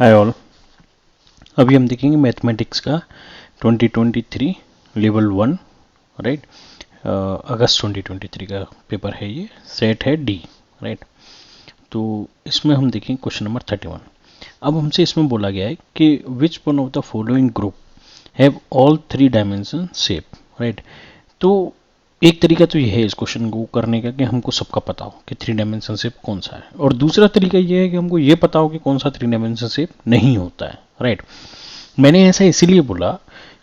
Hi all. अभी हम देखेंगे मैथमेटिक्स का 2023 लेवल 1 राइट। अगस्त 2023 का पेपर है, ये सेट है डी राइट। तो इसमें हम देखेंगे क्वेश्चन नंबर 31। अब हमसे इसमें बोला गया है कि विच one of the following group have all 3 dimension shape right. तो एक तरीका तो ये है इस क्वेश्चन को करने का कि हमको सबका पता हो कि 3 डायमेंशन शेप कौन सा है, और दूसरा तरीका ये है कि हमको ये पता हो कि कौन सा 3 डायमेंशन शेप नहीं होता है राइट। मैंने ऐसा इसीलिए बोला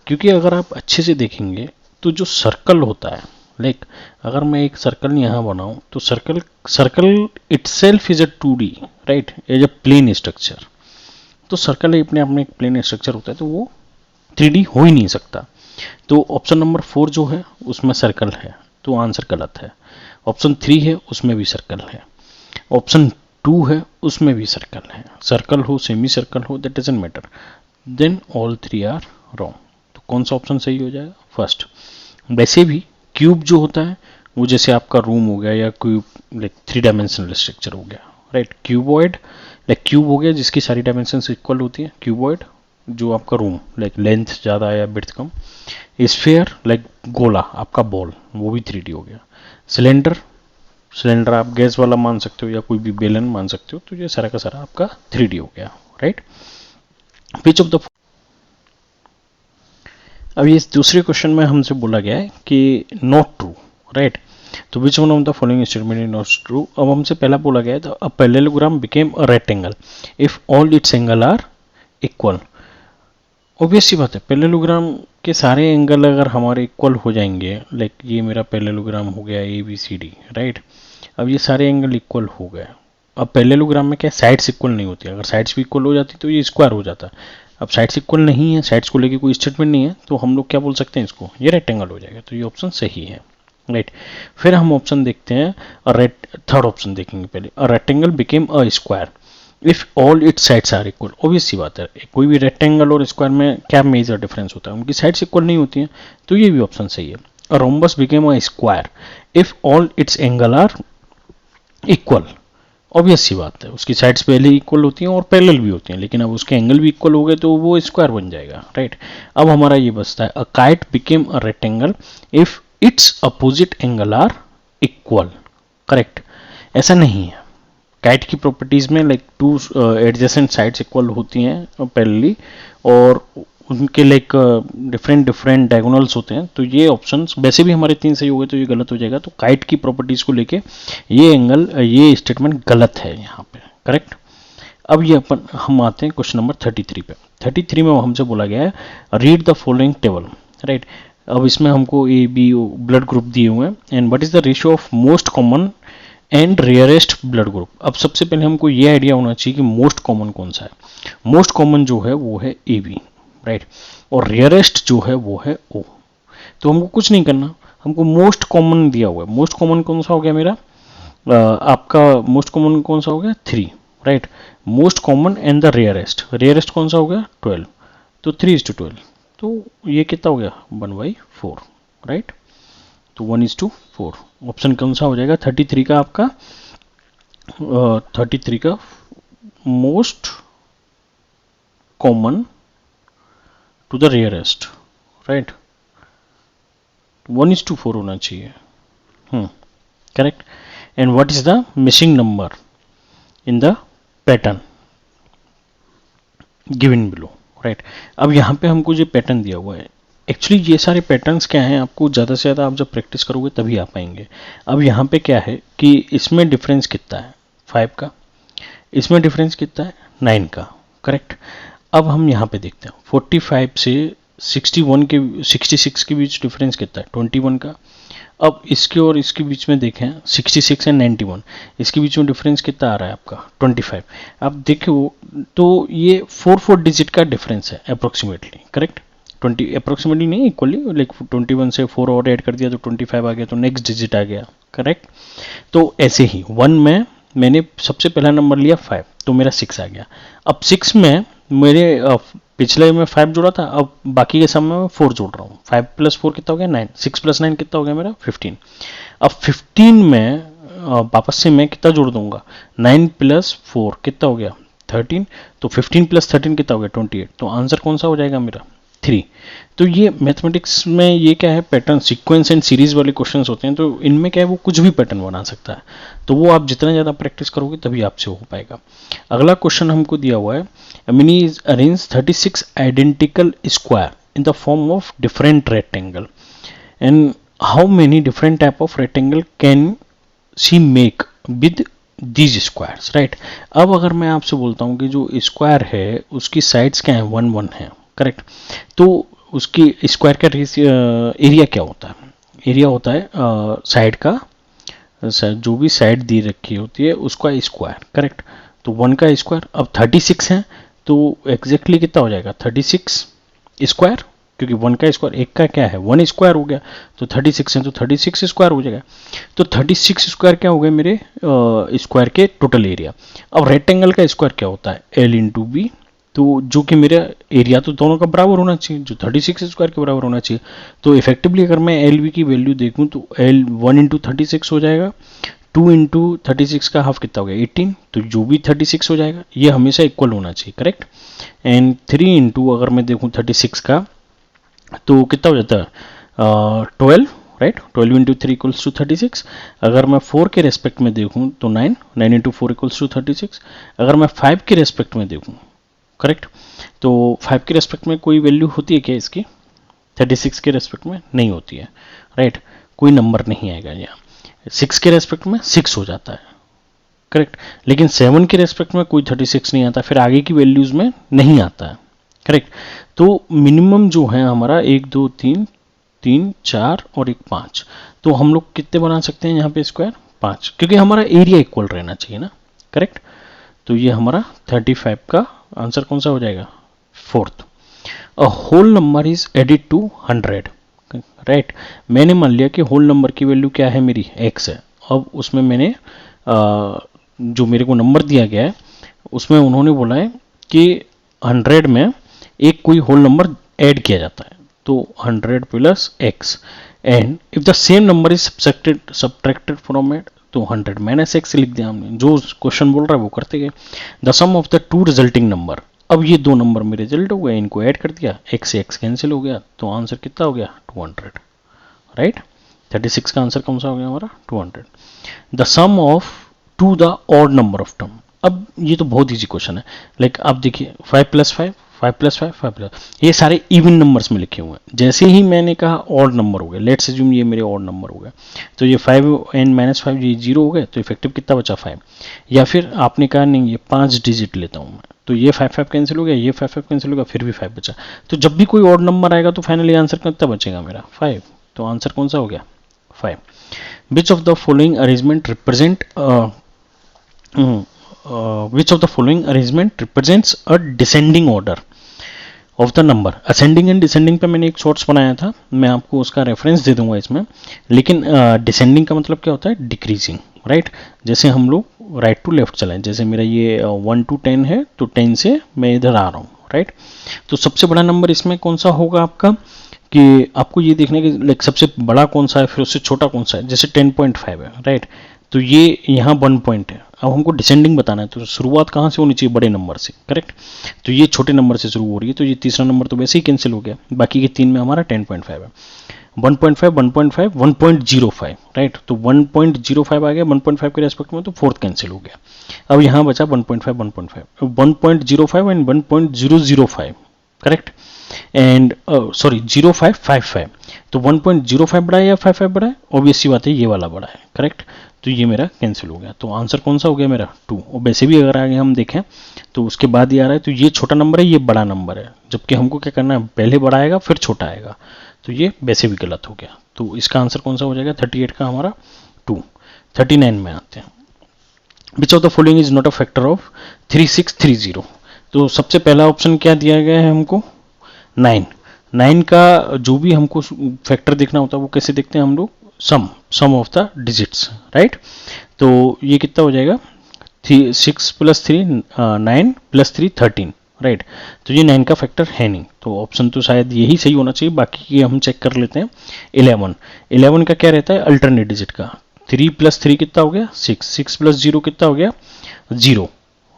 क्योंकि अगर आप अच्छे से देखेंगे तो जो सर्कल होता है, लाइक अगर मैं एक सर्कल यहाँ बनाऊं तो circle itself is a 2D right, as a plane structure. तो सर्कल अपने आप में एक प्लेन स्ट्रक्चर होता है, तो वो 3D हो ही नहीं सकता। तो ऑप्शन नंबर 4 जो है उसमें सर्कल है, तो आंसर गलत है। ऑप्शन 3 है उसमें भी सर्कल है। ऑप्शन 2 है उसमें भी सर्कल है। सर्कल हो, सेमी सर्कल हो, that doesn't matter, then all 3 are wrong. तो कौन सा ऑप्शन सही हो जाएगा? फर्स्ट। वैसे भी क्यूब जो होता है वो जैसे आपका रूम हो गया या क्यूब, लाइक 3 डायमेंशनल स्ट्रक्चर हो गया राइट। क्यूबॉइड लाइक क्यूब हो गया जिसकी सारी डायमेंशन इक्वल होती है, क्यूबॉइड जो आपका रूम लाइक लेंथ ज़्यादा या ब्रेड्थ कम। स्फीयर लाइक गोला आपका बॉल, वो भी 3D हो गया। सिलेंडर आप गैस वाला मान सकते हो या कोई भी बेलन मान सकते हो। तो ये सारा का सारा आपका 3D हो गया राइट। विच ऑफ द, अब ये दूसरे क्वेश्चन में हमसे बोला गया है कि नॉट ट्रू राइट। तो which one of the following statement is not true. अब हमसे पहला बोला गया है तो a parallelogram became a rectangle if all its angle are equal. Obvious सी बात है, पैरेललोग्राम के सारे एंगल अगर हमारे इक्वल हो जाएंगे, लाइक ये मेरा पैरेललोग्राम हो गया ABCD राइट। अब ये सारे एंगल इक्वल हो गए। अब पैरेललोग्राम में क्या साइड्स इक्वल नहीं होती, अगर साइड्स भी इक्वल हो जाती तो ये स्क्वायर हो जाता। अब साइड्स इक्वल नहीं है, साइड्स को लेके कोई स्टेटमेंट नहीं है, तो हम लोग क्या बोल सकते हैं इसको, ये रेक्टेंगल हो जाएगा। तो ये ऑप्शन सही है राइट। फिर हम ऑप्शन देखते हैं, थर्ड ऑप्शन देखेंगे पहले। A rectangle became a square if all its sides are equal. Obvious सी बात है, कोई भी रेक्टेंगल और स्क्वायर में क्या मेजर डिफरेंस होता है, उनकी साइड्स इक्वल नहीं होती हैं। तो ये भी ऑप्शन सही है। A rhombus became a square if all its angle are equal. Obvious सी बात है, उसकी साइड्स पहले इक्वल होती हैं और पैरेलल भी होती हैं, लेकिन अब उसके एंगल भी इक्वल हो गए तो वो स्क्वायर बन जाएगा राइट। अब हमारा ये बचता है, a kite became a rectangle if its opposite angle are equal. Correct, ऐसा नहीं है। काइट की प्रॉपर्टीज में लाइक 2 एडजेसेंट साइड्स इक्वल होती हैं पैरेलली, और उनके लाइक डिफरेंट डायगोनल्स होते हैं। तो ये ऑप्शंस वैसे भी हमारे 3 सही हो गए, तो ये गलत हो जाएगा। तो काइट की प्रॉपर्टीज को लेके ये स्टेटमेंट गलत है यहाँ पे। करेक्ट। अब ये हम आते हैं क्वेश्चन नंबर 33 पे। 33 में हमसे बोला गया है read the following table right. अब इसमें हमको AB ब्लड ग्रुप दिए हुए हैं, and what is the ratio of most common and rarest blood group. अब सबसे पहले हमको ये आइडिया होना चाहिए कि मोस्ट कॉमन कौन सा है। मोस्ट कॉमन जो है वो है AB राइट, और रेयरेस्ट जो है वो है O। तो हमको कुछ नहीं करना, हमको मोस्ट कॉमन दिया हुआ है। मोस्ट कॉमन कौन सा हो गया मेरा, आपका मोस्ट कॉमन कौन सा हो गया 3 right. Most common and the rarest कौन सा हो गया 12। तो 3:12, तो ये कितना हो गया 1/4 राइट। तो 1:4 ऑप्शन कौन सा हो जाएगा 33 का आपका, 33 का most common to the rarest right. 1:4 होना चाहिए। Correct. And what is the missing number in the pattern given below right. अब यहाँ पे हमको जो पैटर्न दिया हुआ है, एक्चुअली ये सारे पैटर्न्स क्या हैं, आपको ज़्यादा से ज़्यादा आप जब प्रैक्टिस करोगे तभी आ पाएंगे। अब यहाँ पे क्या है कि इसमें डिफरेंस कितना है 5 का, इसमें डिफरेंस कितना है 9 का। करेक्ट। अब हम यहाँ पे देखते हैं 45 से 66 के बीच डिफरेंस कितना है 21 का। अब इसके और इसके बीच में देखें 66 एंड 91, इसके बीच में डिफरेंस कितना आ रहा है आपका 25। आप देखो तो ये 4 डिजिट का डिफरेंस है अप्रोक्सीमेटली। करेक्ट। 20 अप्रोक्सीमेटली नहीं, इक्वली, लाइक 21 से 4 और ऐड कर दिया तो 25 आ गया, तो नेक्स्ट डिजिट आ गया। करेक्ट। तो ऐसे ही 1 में मैंने सबसे पहला नंबर लिया 5, तो मेरा 6 आ गया। अब 6 में मेरे पिछले में 5 जोड़ा था, अब बाकी के सब में मैं 4 जोड़ रहा हूँ। 5 + 4 कितना हो गया 9, 6 + 9 कितना हो गया मेरा 15। अब 15 में वापस से मैं कितना जोड़ दूंगा 9 + 4 कितना हो गया 13, तो 15 प्लस 13 कितना हो गया 28, तो आंसर कौन सा हो जाएगा मेरा 3। तो ये मैथमेटिक्स में ये क्या है, पैटर्न सीक्वेंस एंड सीरीज वाले क्वेश्चंस होते हैं, तो इनमें क्या है वो कुछ भी पैटर्न बना सकता है, तो वो आप जितना ज़्यादा प्रैक्टिस करोगे तभी आपसे हो पाएगा। अगला क्वेश्चन हमको दिया हुआ है, mini is arrange 36 identical square in the form of different rectangle and how many different type of rectangle can she make with these squares, right. अब अगर मैं आपसे बोलता हूँ कि जो स्क्वायर है उसकी साइड्स क्या है 1 1 है, करेक्ट, तो उसकी स्क्वायर का एरिया क्या होता है, एरिया होता है साइड का, जो भी साइड दी रखी होती है उसका स्क्वायर, करेक्ट। तो 1 का स्क्वायर, अब 36 है तो एग्जैक्टली कितना हो जाएगा 36 स्क्वायर, क्योंकि 1 का स्क्वायर, एक का क्या है 1 स्क्वायर हो गया, तो 36 है तो 36 स्क्वायर हो जाएगा। तो 36 स्क्वायर क्या हो गए मेरे स्क्वायर के टोटल एरिया। अब रेक्टेंगल का स्क्वायर क्या होता है L इंटू बी, तो जो कि मेरा एरिया तो दोनों का बराबर होना चाहिए, जो 36 स्क्वायर के बराबर होना चाहिए। तो इफेक्टिवली अगर मैं एल बी की वैल्यू देखूं तो L 1 इंटू 36 हो जाएगा, 2 इंटू 36 का हाफ कितना हो गया 18, तो जो भी 36 हो जाएगा ये हमेशा इक्वल होना चाहिए, करेक्ट। एंड 3 इंटू अगर मैं देखूं 36 का तो कितना हो जाता है 12, राइट, 12 इंटू 3 इक्वल्स टू 36। अगर मैं 4 के रेस्पेक्ट में देखूं तो 9, 9 इंटू 4 इक्वल्स टू 36। अगर मैं 5 के रेस्पेक्ट में देखूं, करेक्ट, तो 5 के रेस्पेक्ट में कोई वैल्यू होती है क्या इसकी, 36 के रेस्पेक्ट में नहीं होती है, राइट, कोई नंबर नहीं आएगा यहाँ। 6 के रेस्पेक्ट में 6 हो जाता है, करेक्ट, लेकिन 7 के रेस्पेक्ट में कोई 36 नहीं आता, फिर आगे की वैल्यूज में नहीं आता है, करेक्ट। तो मिनिमम जो है हमारा 1 2 3 3 4 और 1 5, तो हम लोग कितने बना सकते हैं यहाँ पे स्क्वायर 5, क्योंकि हमारा एरिया इक्वल रहना चाहिए ना, करेक्ट। तो ये हमारा 35 का आंसर कौन सा हो जाएगा 4th। A whole number is added to 100, right. मैंने मान लिया कि होल नंबर की वैल्यू क्या है मेरी x है, अब उसमें मैंने जो मेरे को नंबर दिया गया है उसमें उन्होंने बोला है कि 100 में एक कोई होल नंबर ऐड किया जाता है, तो 100 plus x, and if the same number is subtracted from it, तो 100 माइनस एक्स लिख दिया हमने, जो क्वेश्चन बोल रहा है वो करते गए। The sum of the two resulting number, अब ये दो नंबर में रिजल्ट हो गए, इनको ऐड कर दिया, एक्स से एक्स कैंसिल हो गया, तो आंसर कितना हो गया 200, राइट। 36 का आंसर कौन सा हो गया हमारा 200। The sum of two the odd number of term, अब ये तो बहुत ईजी क्वेश्चन है, लाइक आप देखिए 5 प्लस 5 5 प्लस 5 5 प्लस, ये सारे इवन नंबर्स में लिखे हुए हैं। जैसे ही मैंने कहा ऑड नंबर हो गया, लेट्स अज्यूम ये मेरे ऑड नंबर हो गए, तो ये 5 एंड माइनस 5 ये 0 हो गए, तो इफेक्टिव कितना बचा 5। या फिर आपने कहा नहीं ये 5 डिजिट लेता हूँ मैं, तो ये 5 5 कैंसिल हो गया, ये 5 5 कैंसिल हो गया, फिर भी 5 बचा। तो जब भी कोई ऑड नंबर आएगा तो फाइनली आंसर कितना बचेगा मेरा 5, तो आंसर कौन सा हो गया 5। Which of the following arrangement represent which of the following arrangement represents a descending order of the number। Ascending and descending पे मैंने एक शॉर्ट्स बनाया था, मैं आपको उसका रेफरेंस दे दूंगा इसमें, लेकिन डिसेंडिंग का मतलब क्या होता है डिक्रीजिंग, राइट। जैसे हम लोग राइट टू लेफ्ट चलाएं, जैसे मेरा ये 1 to 10 है, तो 10 से मैं इधर आ रहा हूँ, राइट। तो सबसे बड़ा नंबर इसमें कौन सा होगा आपका, कि आपको ये देखने की लाइक सबसे बड़ा कौन सा है फिर उससे छोटा कौन सा है, जैसे 10.5 है, राइट, तो ये यहाँ 1 पॉइंट है। अब हमको डिसेंडिंग बताना है, तो शुरुआत कहाँ से होनी चाहिए बड़े नंबर से, करेक्ट, तो ये छोटे नंबर से शुरू हो रही है, तो ये तीसरा नंबर तो वैसे ही कैंसिल हो गया, बाकी के 3 में हमारा 10.5 है, 1.5 1.5 1.05, राइट, तो 1.05 आ गया 1.5 के रेस्पेक्ट में, तो 4th कैंसिल हो गया। अब यहाँ बचा 1.5 1.5 1.05 एंड 1.005, करेक्ट, एंड सॉरी 0555, तो 1.05 बड़ा है या 55 बड़ा है, ऑब्वियसली बात है ये वाला बड़ा है, करेक्ट, तो ये मेरा कैंसिल हो गया, तो आंसर कौन सा हो गया मेरा 2। और वैसे भी अगर आगे हम देखें तो उसके बाद ये आ रहा है, तो ये छोटा नंबर है ये बड़ा नंबर है, जबकि हमको क्या करना है पहले बड़ा आएगा फिर छोटा आएगा, तो ये वैसे भी गलत हो गया। तो इसका आंसर कौन सा हो जाएगा 38 का हमारा 2। 39 में आते हैं, which of the following is not a factor of 3630। तो सबसे पहला ऑप्शन क्या दिया गया है हमको 9। 9 का जो भी हमको फैक्टर देखना होता है वो कैसे देखते हैं हम लोग, सम ऑफ द डिजिट्स, राइट। तो ये कितना हो जाएगा 6 प्लस 3 9 प्लस 3 13, राइट, तो ये 9 का फैक्टर है नहीं, तो ऑप्शन तो शायद यही सही होना चाहिए, बाकी हम चेक कर लेते हैं। 11 का क्या रहता है अल्टरनेट डिजिट का, 3 प्लस 3 कितना हो गया 6, 6 प्लस 0 कितना हो गया 0,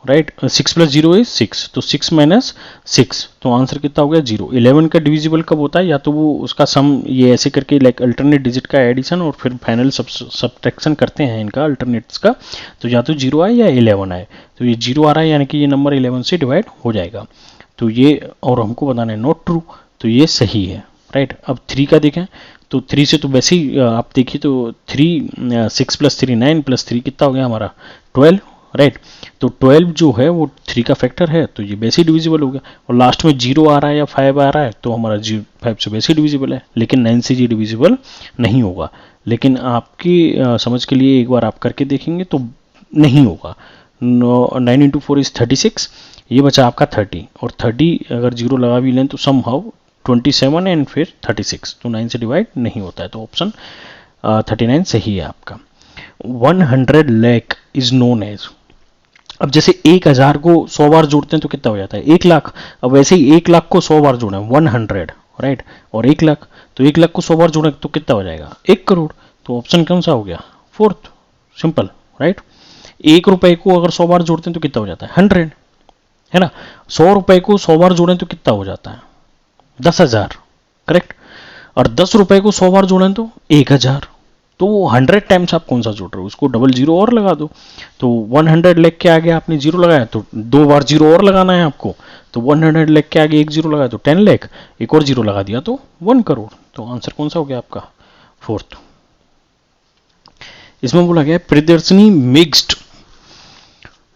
राइट। 6 प्लस 0 इज 6, तो 6 माइनस 6, तो आंसर कितना हो गया 0। 11 का डिविजिबल कब होता है, या तो वो उसका सम ये ऐसे करके लाइक अल्टरनेट डिजिट का एडिशन और फिर फाइनल सब्ट्रैक्शन करते हैं इनका अल्टरनेट्स का, तो या तो 0 आए या 11 आए, तो ये 0 आ रहा है यानी कि ये नंबर 11 से डिवाइड हो जाएगा, तो ये और हमको बताना है नॉट ट्रू, तो ये सही है, राइट। अब 3 का देखें तो 3 से तो वैसे ही आप देखिए तो 3 6 प्लस 3 9 प्लस 3 कितना हो गया हमारा 12, राइट। तो 12 जो है वो 3 का फैक्टर है, तो ये वैसे ही डिविजिबल हो गया, और लास्ट में 0 आ रहा है या 5 आ रहा है तो हमारा 5 से वैसे ही डिविजिबल है, लेकिन 9 से ये डिविजिबल नहीं होगा। लेकिन आपकी समझ के लिए एक बार आप करके देखेंगे तो नहीं होगा। 9 इंटू 4 इज 36, ये बचा आपका 30, और 30 अगर 0 लगा भी लें तो सम हाउ 27 एंड फिर 36, तो 9 से डिवाइड नहीं होता है, तो ऑप्शन 39 सही है आपका। 100 लाख इज नोन एज, अब जैसे 1000 को 100 बार जोड़ते हैं तो कितना हो जाता है 1 लाख, अब वैसे ही 1 लाख को 100 बार जोड़ें 100, राइट, और 1 लाख, तो 1 लाख को 100 बार जोड़ें तो कितना हो जाएगा 1 करोड़, तो ऑप्शन कौन सा हो गया फोर्थ, सिंपल, राइट। 1 रुपए को अगर 100 बार जोड़ते हैं तो कितना हो जाता है 100, है ना। 100 रुपए को 100 बार जोड़ें तो कितना हो जाता है 10,000, करेक्ट, और 10 रुपए को 100 बार जोड़ें तो 1000, तो 100 टाइम्स आप कौन सा जोड़ रहे हो, उसको डबल जीरो और लगा दो, तो 100 लेख के आगे आपने जीरो लगाया तो 2 बार जीरो और लगाना है आपको, तो 100 लेख के आगे एक जीरो लगाया तो 10 लाख, एक और जीरो लगा दिया तो 1 करोड़, तो आंसर कौन सा हो गया आपका फोर्थ। इसमें बोला गया Priyadarshini mixed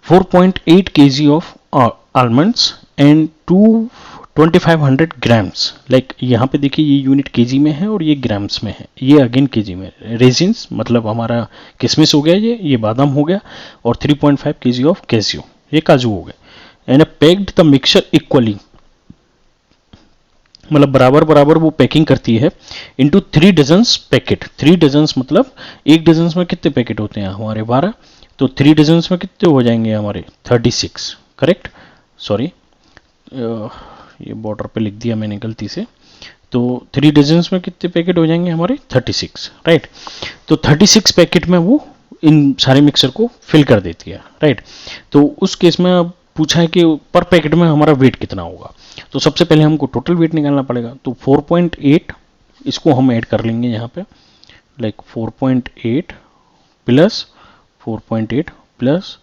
4.8 kg of almonds and 2500 grams, like यहाँ पे देखिए ये यूनिट केजी में है और ये ग्राम्स में है, ये अगेन केजी में, रेजिन्स मतलब हमारा किशमिश हो गया, ये बादाम हो गया, और 3.5 kg ऑफ कैसियो, ये काजू हो गए, and packed the mixture equally, मतलब बराबर बराबर वो पैकिंग करती है, इनटू 3 डजन्स पैकेट, 3 डजन्स मतलब 1 डजन्स में कितने पैकेट होते हैं हमारे 12, तो 3 डजन्स में कितने हो जाएंगे हमारे 36, करेक्ट, सॉरी ये बॉर्डर पे लिख दिया मैंने गलती से, तो 3 डजन्स में कितने पैकेट हो जाएंगे हमारे 36, राइट। तो 36 पैकेट में वो इन सारे मिक्सर को फिल कर देती है, राइट। तो उस केस में अब पूछा है कि पर पैकेट में हमारा वेट कितना होगा, तो सबसे पहले हमको टोटल वेट निकालना पड़ेगा, तो 4.8 इसको हम ऐड कर लेंगे यहाँ पे, लाइक 4.8 प्लस 4.8 प्लस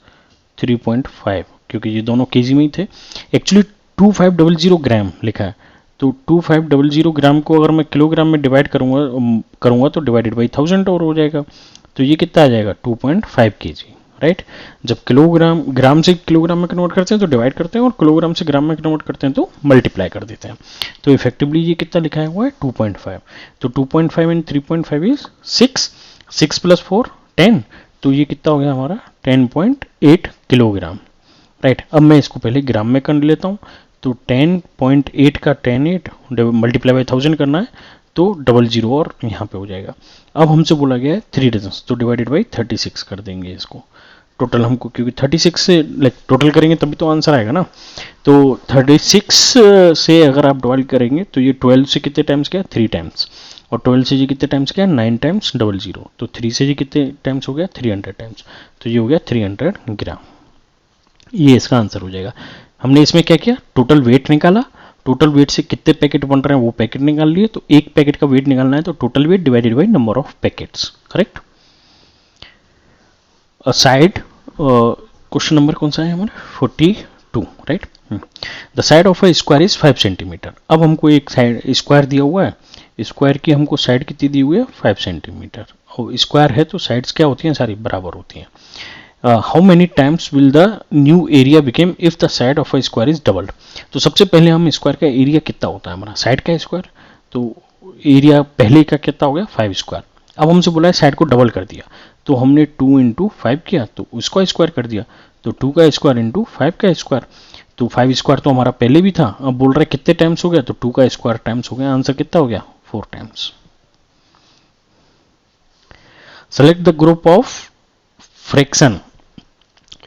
3.5, क्योंकि ये दोनों केजी में ही थे, एक्चुअली 2500 ग्राम लिखा है, तो 2500 ग्राम को अगर मैं किलोग्राम में डिवाइड करूंगा तो डिवाइडेड बाई 1000 और हो जाएगा, तो ये कितना आ जाएगा 2.5 kg, राइट। जब किलोग्राम ग्राम से किलोग्राम में कन्वर्ट करते हैं तो डिवाइड करते हैं, और किलोग्राम से ग्राम में कन्वर्ट करते हैं तो मल्टीप्लाई कर देते हैं, तो इफेक्टिवली ये कितना लिखा हुआ है 2.5, तो 2.5 एंड 3.5 इज 6 प्लस 4 10, तो ये कितना हो गया हमारा 10.8 किलोग्राम, राइट। अब मैं इसको पहले ग्राम में कर लेता हूँ, तो 10.8 का 10.8 मल्टीप्लाई बाई 1000 करना है, तो 00 और यहाँ पे हो जाएगा। अब हमसे बोला गया है 3 डजन्स, तो डिवाइडेड बाई 36 कर देंगे इसको, टोटल हमको, क्योंकि 36 से लाइक टोटल करेंगे तभी तो आंसर आएगा ना, तो 36 से अगर आप डिवाइड करेंगे तो ये 12 से कितने टाइम्स गया 3 टाइम्स, और 12 से ये कितने टाइम्स गया 9 टाइम्स 00, तो 3 से ये कितने टाइम्स हो गया 300 टाइम्स, तो ये हो गया 300 ग्राम, ये इसका आंसर हो जाएगा। हमने इसमें क्या किया टोटल वेट निकाला, टोटल वेट से कितने पैकेट बन रहे हैं वो पैकेट निकाल लिए, तो एक पैकेट का वेट निकालना है तो total weight divided by number of packets, correct. Side question number कौन सा है हमारा 42, right. The side of a square is 5 centimetre, अब हमको एक साइड स्क्वायर दिया हुआ है, स्क्वायर की हमको साइड कितनी दी हुई है 5 सेंटीमीटर, और स्क्वायर है तो साइड्स क्या होती हैं सारी बराबर होती हैं। How many times will the new area became if the side of a square is doubled, तो सबसे पहले हम स्क्वायर का एरिया कितना होता है हमारा साइड का स्क्वायर, तो एरिया पहले का कितना हो गया 5 स्क्वायर, अब हमसे बोला है साइड को डबल कर दिया, तो हमने 2 इंटू 5 किया तो उसका स्क्वायर कर दिया, तो 2 का स्क्वायर इंटू 5 का स्क्वायर, तो 5 स्क्वायर तो हमारा पहले भी था, अब बोल रहे कितने टाइम्स हो गया, तो 2 का स्क्वायर टाइम्स हो गया, आंसर कितना हो गया 4 times. Select the group of fraction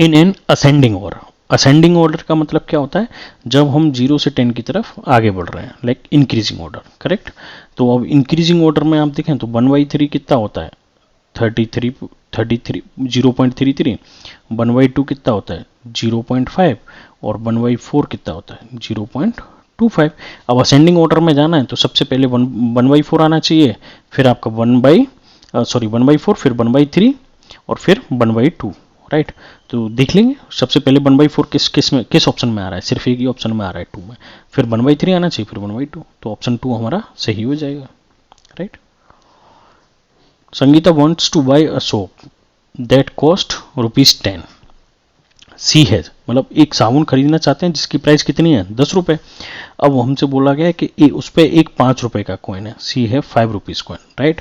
in an ascending order, ascending order का मतलब क्या होता है जब हम 0 से 10 की तरफ आगे बढ़ रहे हैं, लाइक इंक्रीजिंग ऑर्डर, करेक्ट। तो अब इंक्रीजिंग ऑर्डर में आप देखें तो 1/3 कितना होता है 0.33, 1/2 कितना होता है 0.5 और 1/4 कितना होता है 0.25। अब असेंडिंग ऑर्डर में जाना है तो सबसे पहले 1/4 आना चाहिए, फिर आपका 1/4, फिर 1/3 और फिर 1/2, राइट। तो देख लेंगे सबसे पहले 1/4 किस ऑप्शन में आ रहा है, सिर्फ एक ही ऑप्शन में आ रहा है 2 में, फिर 1/3 आना चाहिए, फिर 1/2, तो ऑप्शन 2 हमारा सही हो जाएगा, right. Sangeeta wants to buy a soap that cost ₹10। सी है मतलब एक साबुन खरीदना चाहते हैं जिसकी प्राइस कितनी है 10 रुपए। अब हमसे बोला गया है कि उस पर एक 5 रुपए का कॉइन है, सी है 5 rupees coin, right.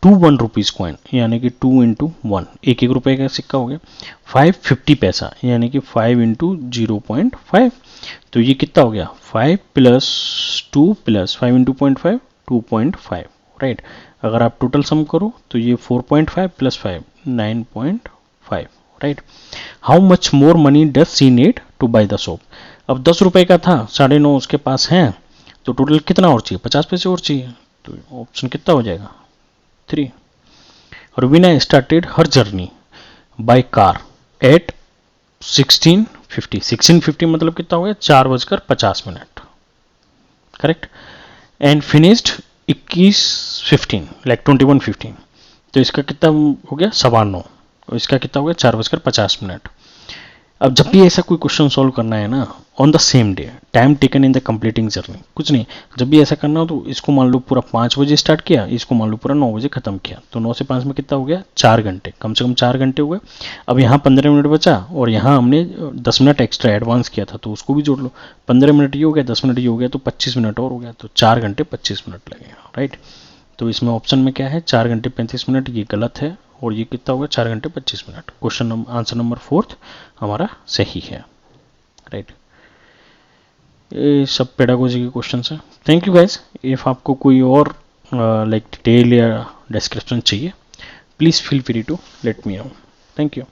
2 1 rupees coin यानी कि 2 इंटू 1, एक रुपए का सिक्का हो गया। 5 50 पैसा यानी कि 5 इंटू 0.5, तो ये कितना हो गया 5 प्लस 2 प्लस 5 इंटू 0.5 2.5, राइट। अगर आप टोटल सम करो तो ये 4.5 plus 5 9.5, right. How much more money does she need to buy the soap. अब 10 रुपए का था, 9.5 उसके पास है, तो टोटल कितना और चाहिए 50 पैसे और चाहिए, तो ऑप्शन कितना हो जाएगा 3। Rubina started her journey by car eight 16:50 मतलब कितना हो गया 4:50, करेक्ट। एंड फिनिश्ड 21:15 लाइक 21:15, तो इसका कितना हो गया 9:15, और इसका कितना हो गया 4:50। अब जब भी ऐसा कोई क्वेश्चन सॉल्व करना है ना on the same day, time taken in the completing journey, कुछ नहीं, जब भी ऐसा करना हो तो इसको मान लो पूरा 5 बजे स्टार्ट किया, इसको मान लो पूरा 9 बजे खत्म किया, तो 9 से 5 में कितना हो गया 4 घंटे, कम से कम 4 घंटे हो गए। अब यहाँ 15 मिनट बचा और यहाँ हमने 10 मिनट एक्स्ट्रा एडवांस किया था तो उसको भी जोड़ लो, 15 मिनट ये हो गया, 10 मिनट ये हो गया, तो 25 मिनट और हो गया, तो 4 घंटे 25 मिनट लगेगा, राइट। तो इसमें ऑप्शन में क्या है 4 घंटे 35 मिनट, ये गलत है, और ये कितना होगा 4 घंटे 25 मिनट। क्वेश्चन आंसर नंबर 4 हमारा सही है, राइट। ये सब पेडागोजी के क्वेश्चन हैं। Thank you guys. इफ आपको कोई और लाइक डिटेल या डिस्क्रिप्शन चाहिए please feel free to let me know. Thank you.